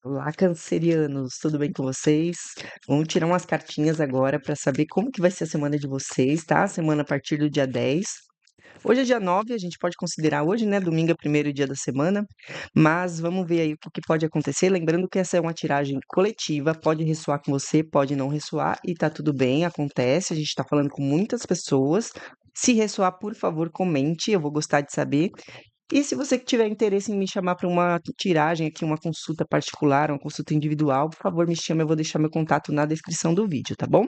Olá, cancerianos, tudo bem com vocês? Vamos tirar umas cartinhas agora para saber como que vai ser a semana de vocês, tá? Semana a partir do dia 10. Hoje é dia 9, a gente pode considerar hoje, né? Domingo é o primeiro dia da semana, mas vamos ver aí o que que pode acontecer. Lembrando que essa é uma tiragem coletiva, pode ressoar com você, pode não ressoar, e tá tudo bem, acontece. A gente tá falando com muitas pessoas. Se ressoar, por favor, comente, eu vou gostar de saber. E se você tiver interesse em me chamar para uma tiragem aqui, uma consulta particular, uma consulta individual, por favor, me chame, eu vou deixar meu contato na descrição do vídeo, tá bom?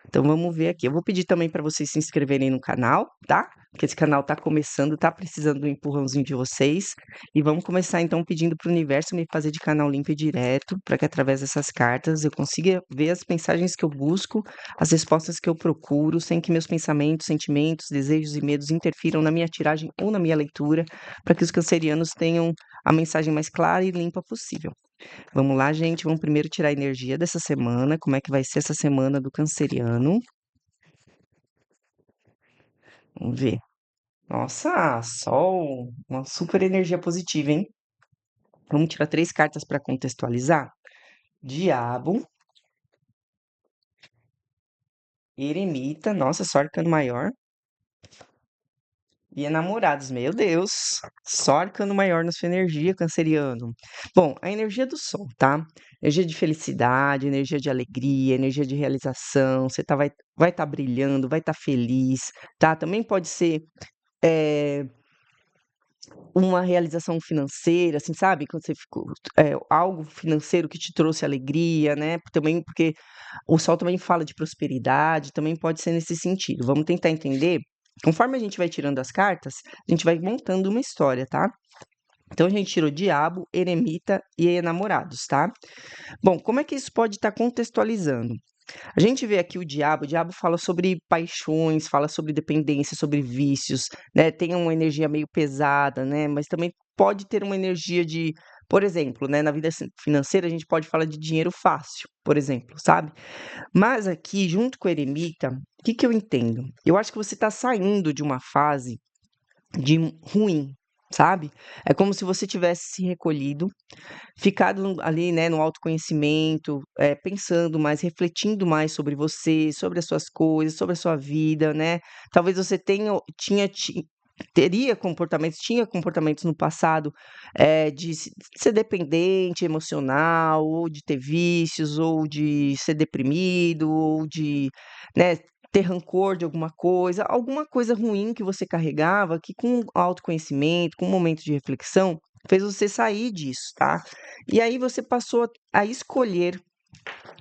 Então vamos ver aqui. Eu vou pedir também para vocês se inscreverem no canal, tá? Porque esse canal tá começando, tá precisando do empurrãozinho de vocês. E vamos começar então pedindo para o universo me fazer de canal limpo e direto, para que através dessas cartas eu consiga ver as mensagens que eu busco, as respostas que eu procuro, sem que meus pensamentos, sentimentos, desejos e medos interfiram na minha tiragem ou na minha leitura, para que os cancerianos tenham a mensagem mais clara e limpa possível. Vamos lá, gente. Vamos primeiro tirar a energia dessa semana. Como é que vai ser essa semana do canceriano? Vamos ver. Nossa, sol, uma super energia positiva, hein? Vamos tirar três cartas para contextualizar. Diabo, eremita, nossa, só arcano maior. E enamorados, meu Deus, só arcano maior na sua energia, canceriano. Bom, a energia do sol, tá? Energia de felicidade, energia de alegria, energia de realização. Você vai estar brilhando, vai estar feliz, tá? Também pode ser eh, uma realização financeira, assim, sabe? Quando você ficou, algo financeiro que te trouxe alegria, né? Também porque o sol também fala de prosperidade, também pode ser nesse sentido. Vamos tentar entender. Conforme a gente vai tirando as cartas, a gente vai montando uma história, tá? Então a gente tirou diabo, eremita e enamorados, tá? Bom, como é que isso pode estar contextualizando? A gente vê aqui o diabo fala sobre paixões, fala sobre dependência, sobre vícios, né? Tem uma energia meio pesada, né? Mas também pode ter uma energia de, por exemplo, né? Na vida financeira a gente pode falar de dinheiro fácil, por exemplo, sabe? Mas aqui, junto com o eremita, o que que eu entendo? Eu acho que você está saindo de uma fase de ruim, sabe? É como se você tivesse se recolhido, ficado ali, né, no autoconhecimento, pensando mais, refletindo mais sobre você, sobre as suas coisas, sobre a sua vida, né. Talvez você tinha comportamentos no passado, de ser dependente emocional, ou de ter vícios, ou de ser deprimido, ou de, né, ter rancor de alguma coisa ruim que você carregava, que com autoconhecimento, com um momento de reflexão, fez você sair disso, tá? E aí você passou a escolher,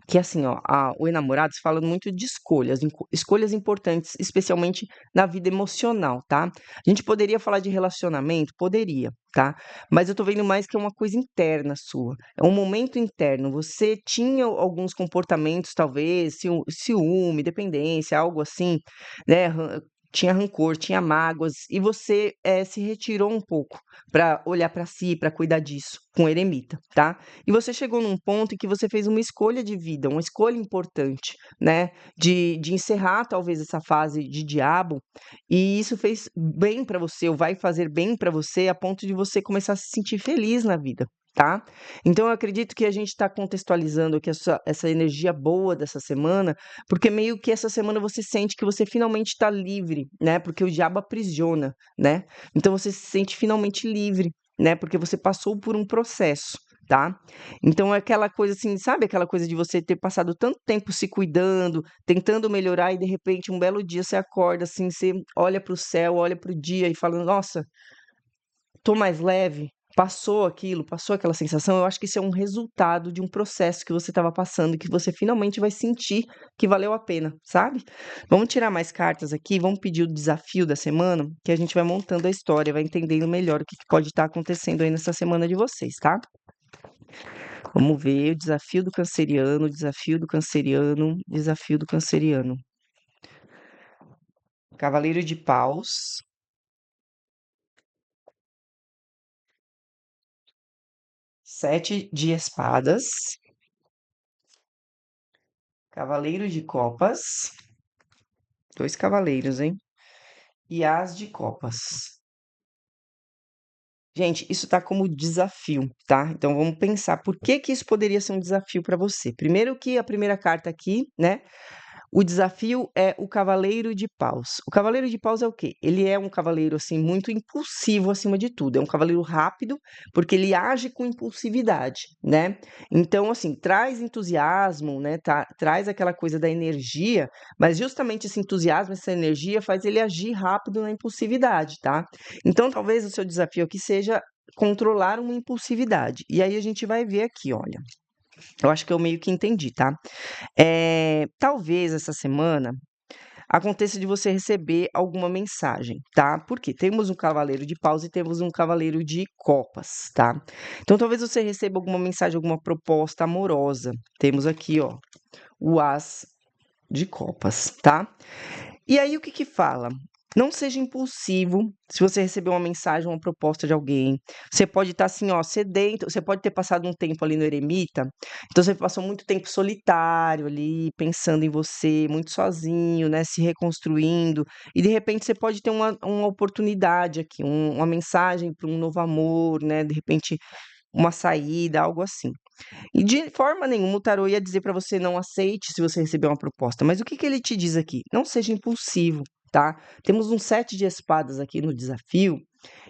que assim, ó, o Enamorados fala muito de escolhas, escolhas importantes, especialmente na vida emocional, tá? A gente poderia falar de relacionamento? Poderia, tá? Mas eu tô vendo mais que é uma coisa interna sua, é um momento interno. Você tinha alguns comportamentos, talvez, ciúme, dependência, algo assim, né? Tinha rancor, tinha mágoas, e você se retirou um pouco para olhar para si, para cuidar disso, com o eremita, tá? E você chegou num ponto em que você fez uma escolha de vida, uma escolha importante, né? De encerrar talvez essa fase de diabo, e isso fez bem para você, ou vai fazer bem para você, a ponto de você começar a se sentir feliz na vida. Tá? Então eu acredito que a gente está contextualizando aqui essa energia boa dessa semana, porque meio que essa semana você sente que você finalmente está livre, né? Porque o diabo aprisiona, né? Então você se sente finalmente livre, né? Porque você passou por um processo, tá? Então é aquela coisa assim, sabe aquela coisa de você ter passado tanto tempo se cuidando, tentando melhorar e de repente um belo dia você acorda assim, você olha para o céu, olha para o dia e fala, nossa, tô mais leve. Passou aquilo, passou aquela sensação. Eu acho que isso é um resultado de um processo que você estava passando e que você finalmente vai sentir que valeu a pena, sabe? Vamos tirar mais cartas aqui, vamos pedir o desafio da semana, que a gente vai montando a história, vai entendendo melhor o que que pode estar acontecendo aí nessa semana de vocês, tá? Vamos ver o desafio do canceriano, desafio do canceriano, desafio do canceriano. Cavaleiro de paus, 7 de espadas, cavaleiro de copas, dois cavaleiros, hein? E as de copas. Gente, isso tá como desafio, tá? Então vamos pensar por que que isso poderia ser um desafio para você. Primeiro que a primeira carta aqui, né? O desafio é o Cavaleiro de Paus. O Cavaleiro de Paus é o quê? Ele é um cavaleiro assim muito impulsivo acima de tudo. É um cavaleiro rápido porque ele age com impulsividade, né? Então assim, traz entusiasmo, né? Traz aquela coisa da energia, mas justamente esse entusiasmo, essa energia faz ele agir rápido na impulsividade, tá? Então talvez o seu desafio aqui seja controlar uma impulsividade. E aí a gente vai ver aqui, olha. Eu acho que eu meio que entendi, tá? Talvez essa semana aconteça de você receber alguma mensagem, tá? Porque temos um cavaleiro de paus e temos um cavaleiro de copas, tá? Então talvez você receba alguma mensagem, alguma proposta amorosa. Temos aqui, ó, o as de copas, tá? E aí o que que fala? Não seja impulsivo se você receber uma mensagem, uma proposta de alguém. Você pode estar assim, ó, sedento, você pode ter passado um tempo ali no eremita, então você passou muito tempo solitário ali, pensando em você, muito sozinho, né, se reconstruindo, e de repente você pode ter uma oportunidade aqui, uma mensagem para um novo amor, né, de repente uma saída, algo assim. E de forma nenhuma o tarô ia dizer para você não aceite se você receber uma proposta, mas o que que ele te diz aqui? Não seja impulsivo, tá? Temos um 7 de espadas aqui no desafio,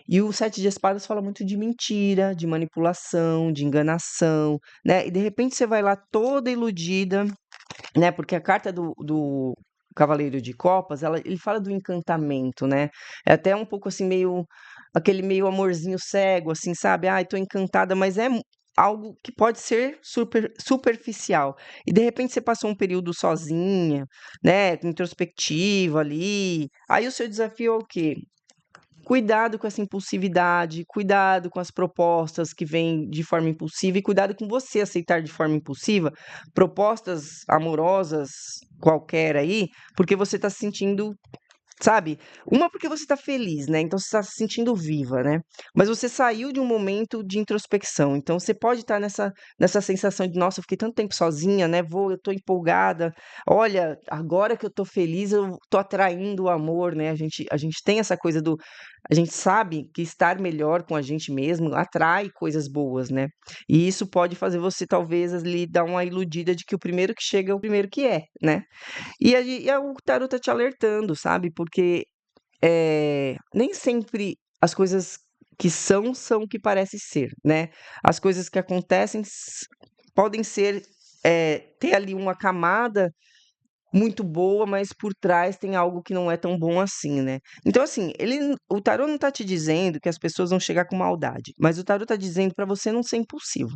e o 7 de espadas fala muito de mentira, de manipulação, de enganação, né? E de repente você vai lá toda iludida, né? Porque a carta do Cavaleiro de Copas, ele fala do encantamento, né? É até um pouco assim, meio aquele meio amorzinho cego, assim, sabe? Ai, tô encantada, mas é algo que pode ser superficial. E de repente você passou um período sozinha, né? Introspectiva ali. Aí o seu desafio é o quê? Cuidado com essa impulsividade, cuidado com as propostas que vêm de forma impulsiva e cuidado com você aceitar de forma impulsiva propostas amorosas qualquer aí, porque você está se sentindo, sabe? Uma porque você tá feliz, né, então você tá se sentindo viva, né. Mas você saiu de um momento de introspecção, então você pode estar nessa sensação de: "Nossa, eu fiquei tanto tempo sozinha, né, eu tô empolgada. Olha, agora que eu tô feliz, eu tô atraindo o amor", né. A gente tem essa coisa do a gente sabe que estar melhor com a gente mesmo atrai coisas boas, né. E isso pode fazer você talvez ali dar uma iludida de que o primeiro que chega é o primeiro que é, né. E o tarot tá te alertando, sabe, porque, nem sempre as coisas que são o que parece ser, né. As coisas que acontecem podem ser, ter ali uma camada muito boa, mas por trás tem algo que não é tão bom assim, né. Então assim, o tarot não tá te dizendo que as pessoas vão chegar com maldade, mas o tarot tá dizendo para você não ser impulsivo.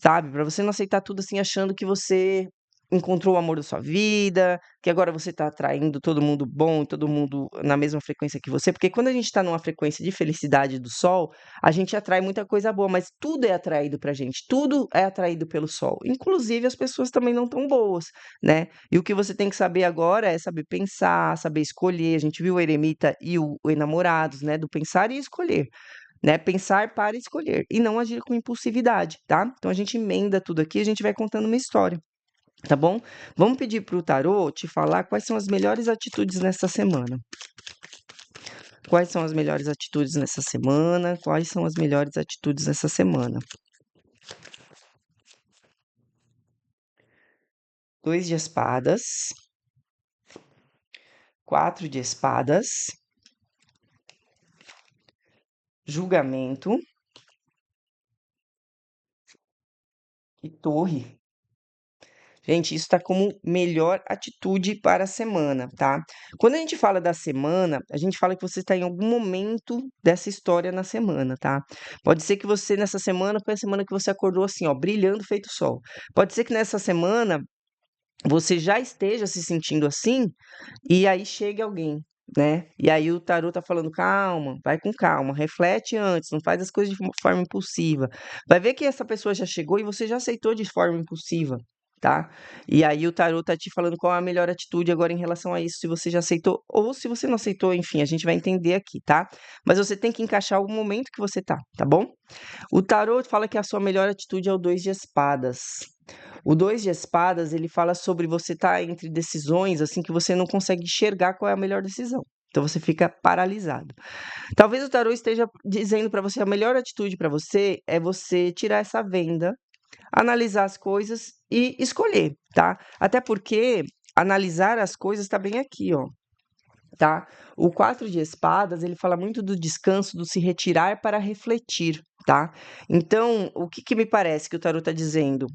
Sabe, para você não aceitar tudo, assim, achando que você encontrou o amor da sua vida, que agora você tá atraindo todo mundo bom, todo mundo na mesma frequência que você, porque quando a gente tá numa frequência de felicidade do sol, a gente atrai muita coisa boa, mas tudo é atraído pra gente, tudo é atraído pelo sol, inclusive as pessoas também não tão boas, né. E o que você tem que saber agora é saber pensar, saber escolher, a gente viu o eremita e o enamorados, né, do pensar e escolher. Né, pensar para escolher e não agir com impulsividade, tá? Então a gente emenda tudo aqui, a gente vai contando uma história, tá bom? Vamos pedir para o tarô te falar quais são as melhores atitudes nessa semana. Quais são as melhores atitudes nessa semana? Quais são as melhores atitudes nessa semana? 2 de espadas, 4 de espadas, julgamento e torre. Gente, isso está como melhor atitude para a semana, tá? Quando a gente fala da semana, a gente fala que você está em algum momento dessa história na semana, tá? Pode ser que você nessa semana foi a semana que você acordou assim, ó, brilhando feito sol. Pode ser que nessa semana você já esteja se sentindo assim e aí chegue alguém, né? E aí o tarô tá falando: calma, vai com calma, reflete antes, não faz as coisas de forma impulsiva. Vai ver que essa pessoa já chegou e você já aceitou de forma impulsiva, tá? E aí o tarô tá te falando qual é a melhor atitude agora em relação a isso, se você já aceitou ou se você não aceitou, enfim, a gente vai entender aqui, tá? Mas você tem que encaixar o momento que você tá bom? O tarô fala que a sua melhor atitude é o 2 de espadas. O 2 de espadas, ele fala sobre você estar entre decisões, assim, que você não consegue enxergar qual é a melhor decisão, Então você fica paralisado. Talvez o tarô esteja dizendo para você a melhor atitude para você é você tirar essa venda, analisar as coisas e escolher, tá? Até porque analisar as coisas está bem aqui, ó, tá? O 4 de espadas, ele fala muito do descanso, do se retirar para refletir, tá? Então, o que que me parece que o tarô está dizendo?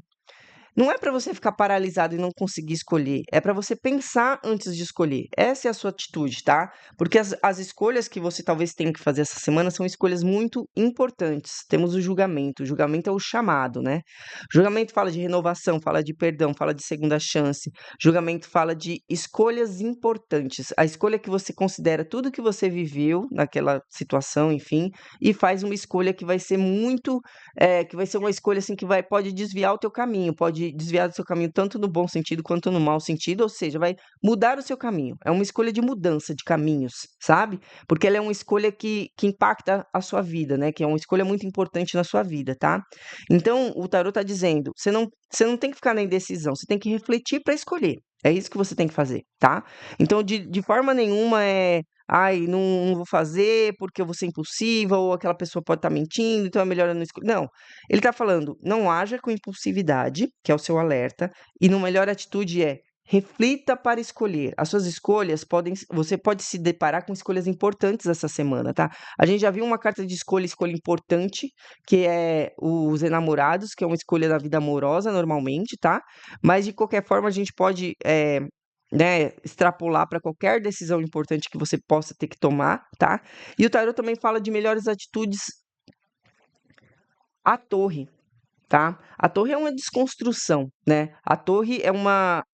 Não é para você ficar paralisado e não conseguir escolher, é para você pensar antes de escolher. Essa é a sua atitude, tá? Porque as escolhas que você talvez tenha que fazer essa semana são escolhas muito importantes. Temos o julgamento é o chamado, né? Julgamento fala de renovação, fala de perdão, fala de segunda chance. Julgamento fala de escolhas importantes. A escolha que você considera tudo que você viveu naquela situação, enfim, e faz uma escolha que vai ser muito que vai ser uma escolha, assim, que pode desviar o teu caminho, pode desviar do seu caminho tanto no bom sentido quanto no mau sentido, ou seja, vai mudar o seu caminho. É uma escolha de mudança de caminhos, sabe? Porque ela é uma escolha que impacta a sua vida, né? Que é uma escolha muito importante na sua vida, tá? Então, o tarô tá dizendo, você não tem que ficar na indecisão, você tem que refletir para escolher. É isso que você tem que fazer, tá? Então, de forma nenhuma ai, não vou fazer porque eu vou ser impulsiva, ou aquela pessoa pode estar mentindo, então é melhor eu não escolher. Não, ele está falando, não haja com impulsividade, que é o seu alerta, e no melhor atitude é reflita para escolher. As suas escolhas você pode se deparar com escolhas importantes essa semana, tá? A gente já viu uma carta de escolha importante, que é os enamorados, que é uma escolha da vida amorosa normalmente, tá? Mas de qualquer forma a gente pode né, extrapolar para qualquer decisão importante que você possa ter que tomar, tá? E o tarot também fala de melhores atitudes à torre, tá? A torre é uma desconstrução, né? A torre é uma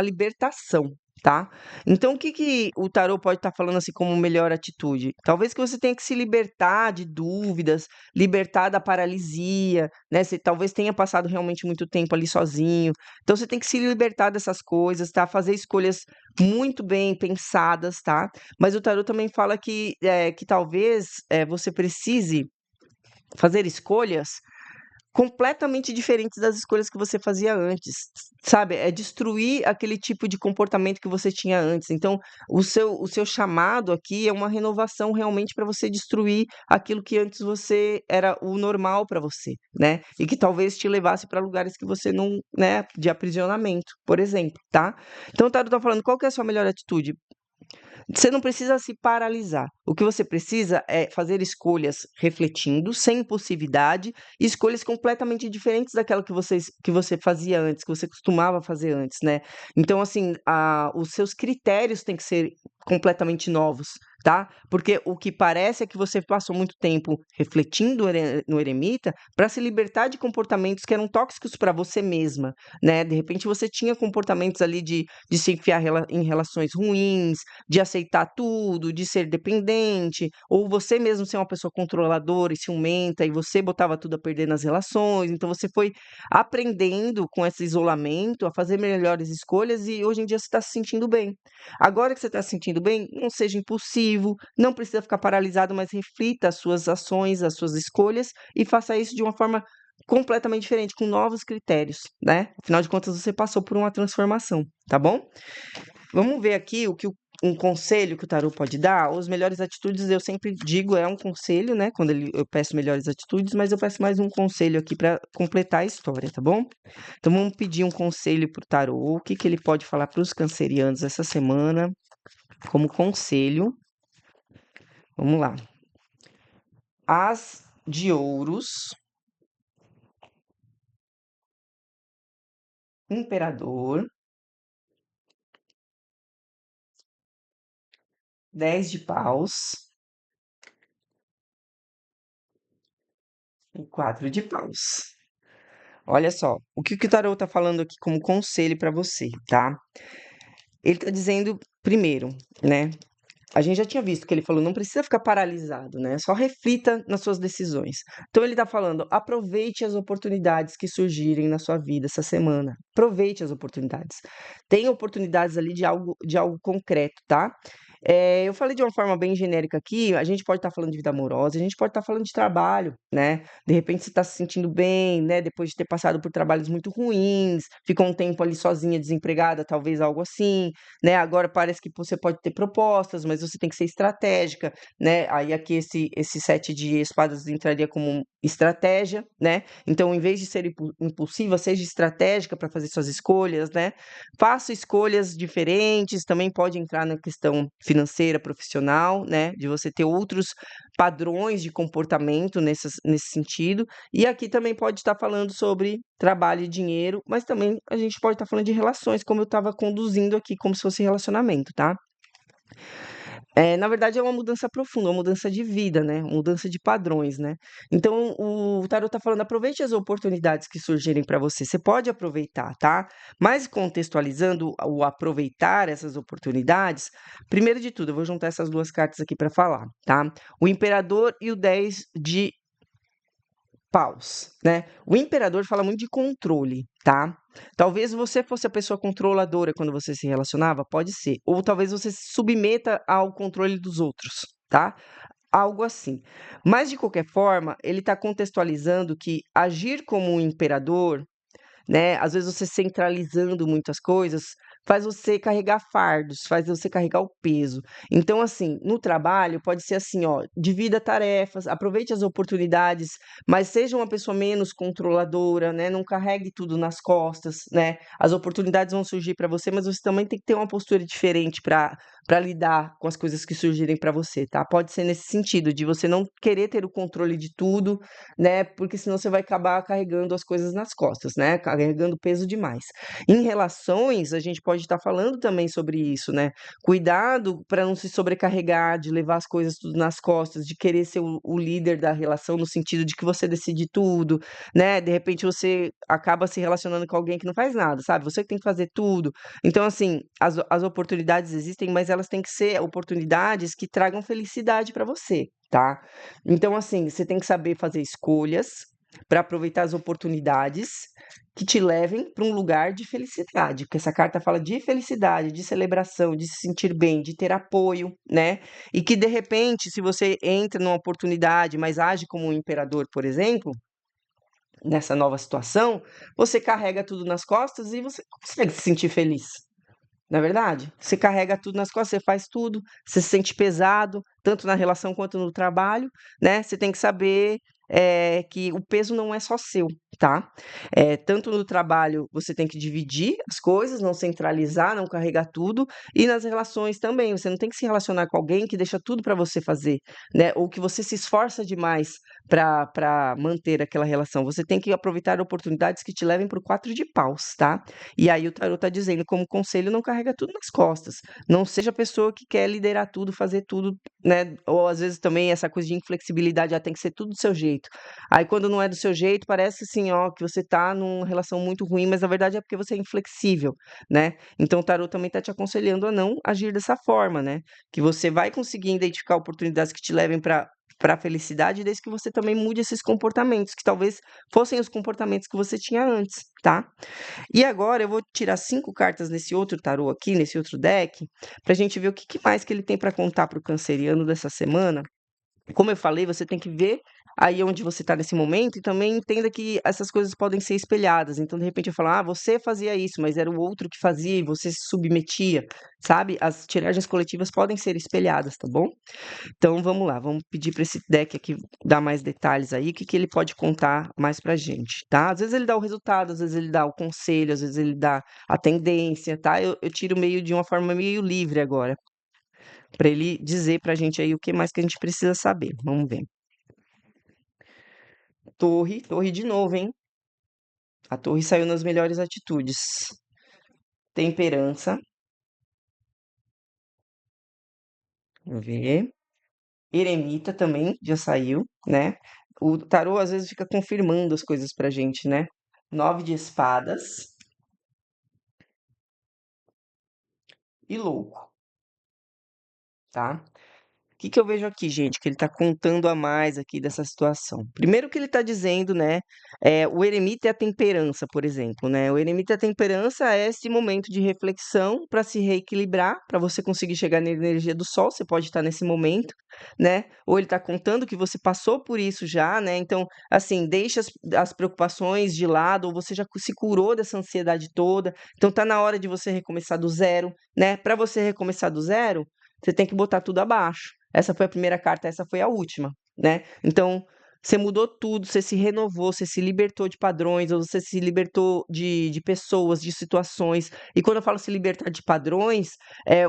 libertação, tá? Então, o que que o tarô pode estar falando assim como melhor atitude? Talvez que você tenha que se libertar de dúvidas, libertar da paralisia, né? Você talvez tenha passado realmente muito tempo ali sozinho. Então, você tem que se libertar dessas coisas, tá? Fazer escolhas muito bem pensadas, tá? Mas o tarô também fala que talvez você precise fazer escolhas completamente diferentes das escolhas que você fazia antes, sabe? É destruir aquele tipo de comportamento que você tinha antes. Então, o seu chamado aqui é uma renovação realmente para você destruir aquilo que antes você era o normal para você, né? E que talvez te levasse para lugares que você não, né, de aprisionamento, por exemplo, tá? Então, o Tarot tá falando, qual que é a sua melhor atitude? Você não precisa se paralisar. O que você precisa é fazer escolhas refletindo, sem impulsividade, e escolhas completamente diferentes daquela que você fazia antes, que você costumava fazer antes, né? Então, assim, os seus critérios têm que ser completamente novos, tá? Porque o que parece é que você passou muito tempo refletindo no eremita para se libertar de comportamentos que eram tóxicos para você mesma, né? De repente você tinha comportamentos ali de se enfiar em relações ruins, de aceitar tudo, de ser dependente, ou você mesmo ser uma pessoa controladora e ciumenta, e você botava tudo a perder nas relações. Então você foi aprendendo com esse isolamento a fazer melhores escolhas e hoje em dia você está se sentindo bem. Agora que você está se sentindo bem, não seja impulsivo, não precisa ficar paralisado, mas reflita as suas ações, as suas escolhas e faça isso de uma forma completamente diferente, com novos critérios, né? Afinal de contas, você passou por uma transformação, tá bom? Vamos ver aqui um conselho que o tarô pode dar. Os melhores atitudes, eu sempre digo, é um conselho, né? Quando eu peço melhores atitudes, mas eu peço mais um conselho aqui para completar a história, tá bom? Então vamos pedir um conselho pro tarô. O que que ele pode falar para os cancerianos essa semana como conselho? Vamos lá. As de ouros, imperador, 10 de paus e 4 de paus. Olha só, o que que o tarô tá falando aqui como conselho para você, tá? Ele tá dizendo, primeiro, né? A gente já tinha visto que ele falou, não precisa ficar paralisado, né? Só reflita nas suas decisões. Então ele tá falando, aproveite as oportunidades que surgirem na sua vida essa semana. Aproveite as oportunidades. Tem oportunidades ali de algo concreto, tá? Eu falei de uma forma bem genérica aqui, a gente pode estar falando de vida amorosa, a gente pode estar falando de trabalho, né? De repente você está se sentindo bem, né? Depois de ter passado por trabalhos muito ruins, ficou um tempo ali sozinha, desempregada, talvez algo assim, né? Agora parece que você pode ter propostas, mas você tem que ser estratégica, né? Aí aqui esse sete de espadas entraria como estratégia, né? Então, em vez de ser impulsiva, seja estratégica para fazer suas escolhas, né? Faça escolhas diferentes, também pode entrar na questão financeira, profissional, né? De você ter outros padrões de comportamento nesse sentido. E aqui também pode estar falando sobre trabalho e dinheiro, mas também a gente pode estar falando de relações, como eu estava conduzindo aqui, como se fosse relacionamento, tá? Na verdade, é uma mudança profunda, uma mudança de vida, né? Uma mudança de padrões, né? Então, o tarot tá falando, aproveite as oportunidades que surgirem para você. Você pode aproveitar, tá? Mas contextualizando o aproveitar essas oportunidades, primeiro de tudo, eu vou juntar essas duas cartas aqui para falar, tá? O imperador e o 10 de paus, né? O imperador fala muito de controle, tá? Talvez você fosse a pessoa controladora quando você se relacionava, pode ser. Ou talvez você se submeta ao controle dos outros, tá? Algo assim. Mas de qualquer forma, ele está contextualizando que agir como um imperador, né? Às vezes você centralizando muitas coisas faz você carregar fardos, faz você carregar o peso. Então, assim, no trabalho pode ser assim, ó, divida tarefas, aproveite as oportunidades, mas seja uma pessoa menos controladora, né? Não carregue tudo nas costas, né? As oportunidades vão surgir para você, mas você também tem que ter uma postura diferente para lidar com as coisas que surgirem para você, tá? Pode ser nesse sentido de você não querer ter o controle de tudo, né? Porque senão você vai acabar carregando as coisas nas costas, né? Carregando peso demais. Em relações, a gente pode estar falando também sobre isso, né? Cuidado para não se sobrecarregar, de levar as coisas tudo nas costas, de querer ser o líder da relação no sentido de que você decide tudo, né? De repente você acaba se relacionando com alguém que não faz nada, sabe? Você que tem que fazer tudo. Então, assim, as oportunidades existem, mas elas têm que ser oportunidades que tragam felicidade para você, tá? Então, assim, você tem que saber fazer escolhas para aproveitar as oportunidades que te levem para um lugar de felicidade, porque essa carta fala de felicidade, de celebração, de se sentir bem, de ter apoio, né? E que de repente, se você entra numa oportunidade, mas age como um imperador, por exemplo, nessa nova situação, você carrega tudo nas costas e você não consegue se sentir feliz. Não é verdade? Você carrega tudo nas costas, você faz tudo, você se sente pesado, tanto na relação quanto no trabalho, né? Você tem que saber que o peso não é só seu, tá? Tanto no trabalho você tem que dividir as coisas, não centralizar, não carregar tudo, e nas relações também. Você não tem que se relacionar com alguém que deixa tudo para você fazer, né? Ou que você se esforça demais para manter aquela relação. Você tem que aproveitar oportunidades que te levem para o quatro de paus, tá? E aí o tarot tá dizendo, como conselho, não carrega tudo nas costas. Não seja a pessoa que quer liderar tudo, fazer tudo, né? Ou às vezes também essa coisa de inflexibilidade, já tem que ser tudo do seu jeito. Aí quando não é do seu jeito, parece assim, ó, que você tá numa relação muito ruim, mas na verdade é porque você é inflexível, né? Então o tarot também tá te aconselhando a não agir dessa forma, né? Que você vai conseguir identificar oportunidades que te levem para a felicidade, desde que você também mude esses comportamentos, que talvez fossem os comportamentos que você tinha antes, tá? E agora eu vou tirar 5 cartas nesse outro tarô aqui, nesse outro deck, pra gente ver o que mais que ele tem para contar para o canceriano dessa semana. Como eu falei, você tem que ver aí onde você está nesse momento e também entenda que essas coisas podem ser espelhadas. Então, de repente, eu falo, ah, você fazia isso, mas era o outro que fazia e você se submetia, sabe? As tiragens coletivas podem ser espelhadas, tá bom? Então, vamos lá, vamos pedir para esse deck aqui dar mais detalhes aí, o que ele pode contar mais pra gente, tá? Às vezes ele dá o resultado, às vezes ele dá o conselho, às vezes ele dá a tendência, tá? Eu tiro meio de uma forma meio livre agora, para ele dizer pra gente aí o que mais que a gente precisa saber. Vamos ver. Torre de novo, hein? A torre saiu nas melhores atitudes. Temperança, vamos ver. Eremita também já saiu, né? O tarô às vezes fica confirmando as coisas pra gente, né? Nove de espadas e louco, tá? que eu vejo aqui, gente, que ele está contando a mais aqui dessa situação? Primeiro que ele está dizendo, né, o eremita é a temperança, por exemplo, né? O eremita e a temperança é esse momento de reflexão para se reequilibrar, para você conseguir chegar na energia do sol, você pode estar nesse momento, né? Ou ele está contando que você passou por isso já, né? Então, assim, deixa as preocupações de lado, ou você já se curou dessa ansiedade toda, então tá na hora de você recomeçar do zero, né? Para você recomeçar do zero, você tem que botar tudo abaixo. Essa foi a primeira carta, essa foi a última, né? Então, você mudou tudo, você se renovou, você se libertou de padrões, ou você se libertou de pessoas, de situações. E quando eu falo se libertar de padrões,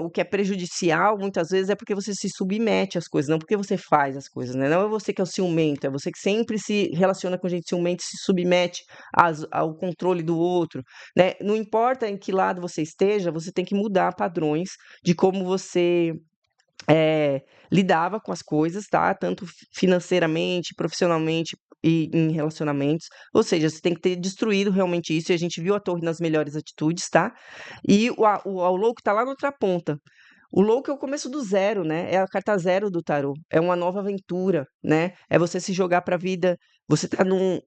o que é prejudicial, muitas vezes, é porque você se submete às coisas, não porque você faz as coisas, né? Não é você que é o ciumento, é você que sempre se relaciona com gente ciumenta e se submete ao controle do outro, né? Não importa em que lado você esteja, você tem que mudar padrões de como você lidava com as coisas, tá? Tanto financeiramente, profissionalmente e em relacionamentos. Ou seja, você tem que ter destruído realmente isso. E a gente viu a torre nas melhores atitudes, tá? E o louco tá lá na outra ponta. O louco é o começo do zero, né? É a carta zero do tarô. É uma nova aventura, né? É você se jogar pra vida. Você tá num.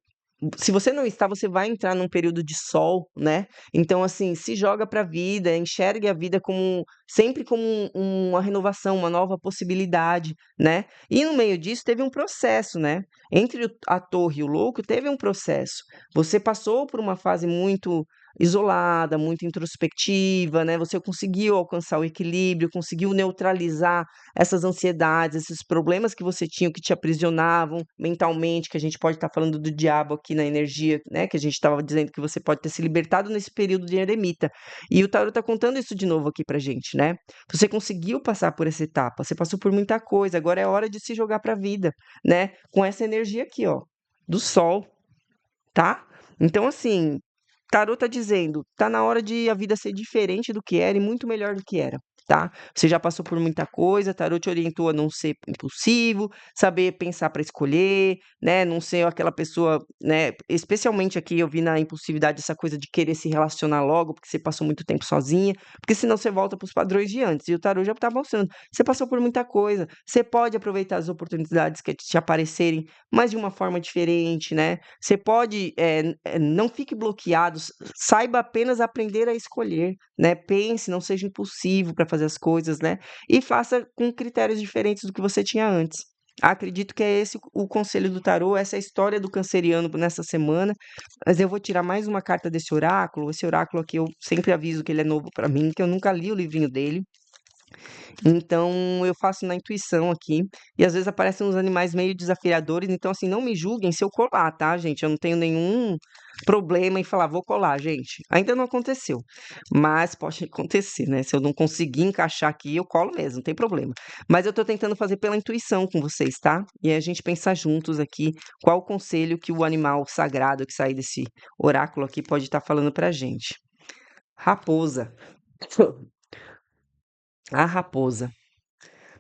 Se você não está, você vai entrar num período de sol, né? Então, assim, se joga para a vida, enxergue a vida como sempre como uma renovação, uma nova possibilidade, né? E no meio disso teve um processo, né? Entre a torre e o louco teve um processo. Você passou por uma fase muito isolada, muito introspectiva, né? Você conseguiu alcançar o equilíbrio, conseguiu neutralizar essas ansiedades, esses problemas que você tinha, que te aprisionavam mentalmente, que a gente pode estar falando do diabo aqui na energia, né? Que a gente estava dizendo que você pode ter se libertado nesse período de eremita. E o tarot está contando isso de novo aqui pra gente, né? Você conseguiu passar por essa etapa, você passou por muita coisa, agora é hora de se jogar pra vida, né? Com essa energia aqui, ó, do sol, tá? Então, assim, tarô tá dizendo, tá na hora de a vida ser diferente do que era e muito melhor do que era, tá? Você já passou por muita coisa, tarô te orientou a não ser impulsivo, saber pensar para escolher, né? Não ser aquela pessoa, né? Especialmente aqui eu vi na impulsividade essa coisa de querer se relacionar logo, porque você passou muito tempo sozinha, porque senão você volta para os padrões de antes. E o tarô já tá mostrando, você passou por muita coisa, você pode aproveitar as oportunidades que te aparecerem, mas de uma forma diferente, né? Você pode, não fique bloqueado, saiba apenas aprender a escolher, né? Pense, não seja impulsivo para fazer as coisas, né? E faça com critérios diferentes do que você tinha antes. Acredito que é esse o conselho do tarô, essa é a história do canceriano nessa semana. Mas eu vou tirar mais uma carta desse oráculo. Esse oráculo aqui eu sempre aviso que ele é novo para mim, que eu nunca li o livrinho dele. Então, eu faço na intuição aqui, e às vezes aparecem uns animais meio desafiadores, então assim, não me julguem se eu colar, tá, gente? Eu não tenho nenhum problema em falar: "Vou colar", gente. Ainda não aconteceu, mas pode acontecer, né? Se eu não conseguir encaixar aqui, eu colo mesmo, não tem problema. Mas eu tô tentando fazer pela intuição com vocês, tá? E aí a gente pensar juntos aqui qual o conselho que o animal sagrado que sair desse oráculo aqui pode estar falando pra gente. Raposa. A raposa.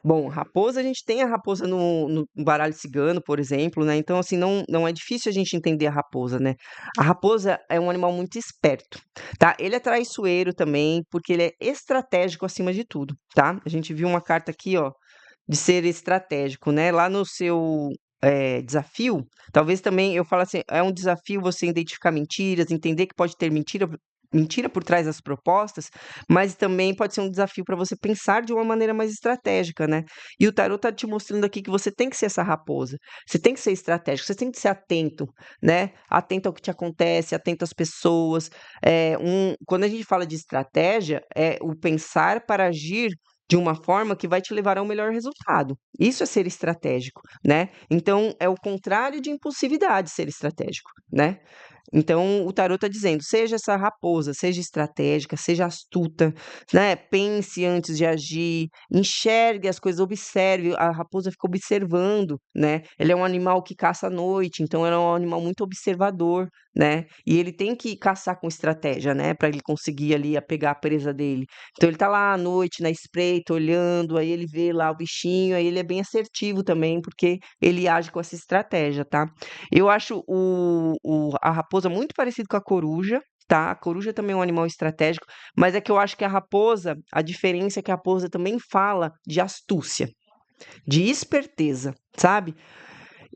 Bom, raposa, a gente tem a raposa no baralho cigano, por exemplo, né? Então, assim, não é difícil a gente entender a raposa, né? A raposa é um animal muito esperto, tá? Ele é traiçoeiro também, porque ele é estratégico acima de tudo, tá? A gente viu uma carta aqui, ó, de ser estratégico, né? Lá no seu desafio, talvez também eu falo assim, é um desafio você identificar mentiras, entender que pode ter mentira por trás das propostas, mas também pode ser um desafio para você pensar de uma maneira mais estratégica, né? E o tarot tá te mostrando aqui que você tem que ser essa raposa, você tem que ser estratégico, você tem que ser atento, né? Atento ao que te acontece, atento às pessoas. Quando a gente fala de estratégia, é o pensar para agir de uma forma que vai te levar ao melhor resultado. Isso é ser estratégico, né? Então, é o contrário de impulsividade ser estratégico, né? Então, o tarot está dizendo: seja essa raposa, seja estratégica, seja astuta, né? Pense antes de agir, enxergue as coisas, observe. A raposa fica observando, né? Ele é um animal que caça à noite, então ele é um animal muito observador, né? E ele tem que caçar com estratégia, né? Para ele conseguir ali pegar a presa dele. Então ele tá lá à noite na espreita, olhando, aí ele vê lá o bichinho, aí ele é bem assertivo também, porque ele age com essa estratégia, tá? Eu acho a raposa muito parecido com a coruja, tá? A coruja também é um animal estratégico, mas é que eu acho que a raposa, a diferença é que a raposa também fala de astúcia. de esperteza, sabe?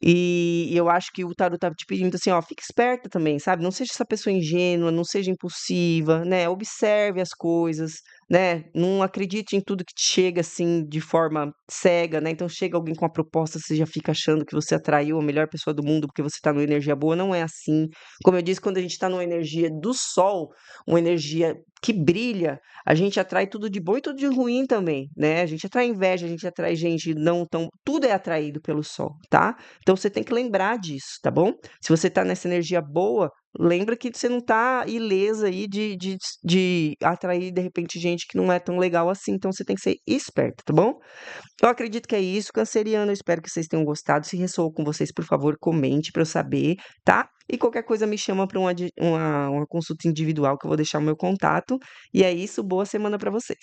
E eu acho que o tarot tá te pedindo assim, ó, fique esperta também, sabe? Não seja essa pessoa ingênua, não seja impulsiva, né? Observe as coisas, né? Não acredite em tudo que te chega assim de forma cega, né? Então chega alguém com uma proposta, você já fica achando que você atraiu a melhor pessoa do mundo porque você tá numa energia boa, não é assim. Como eu disse, quando a gente tá numa energia do sol, uma energia que brilha, a gente atrai tudo de bom e tudo de ruim também, né? A gente atrai inveja, a gente atrai gente não tão, tudo é atraído pelo sol, tá? Então você tem que lembrar disso, tá bom? Se você tá nessa energia boa, lembra que você não tá ilesa aí de atrair, de repente, gente que não é tão legal assim. Então você tem que ser esperto, tá bom? Eu acredito que é isso, canceriano. Eu espero que vocês tenham gostado. Se ressoou com vocês, por favor, comente para eu saber, tá? E qualquer coisa me chama para uma consulta individual que eu vou deixar o meu contato. E é isso, boa semana para vocês.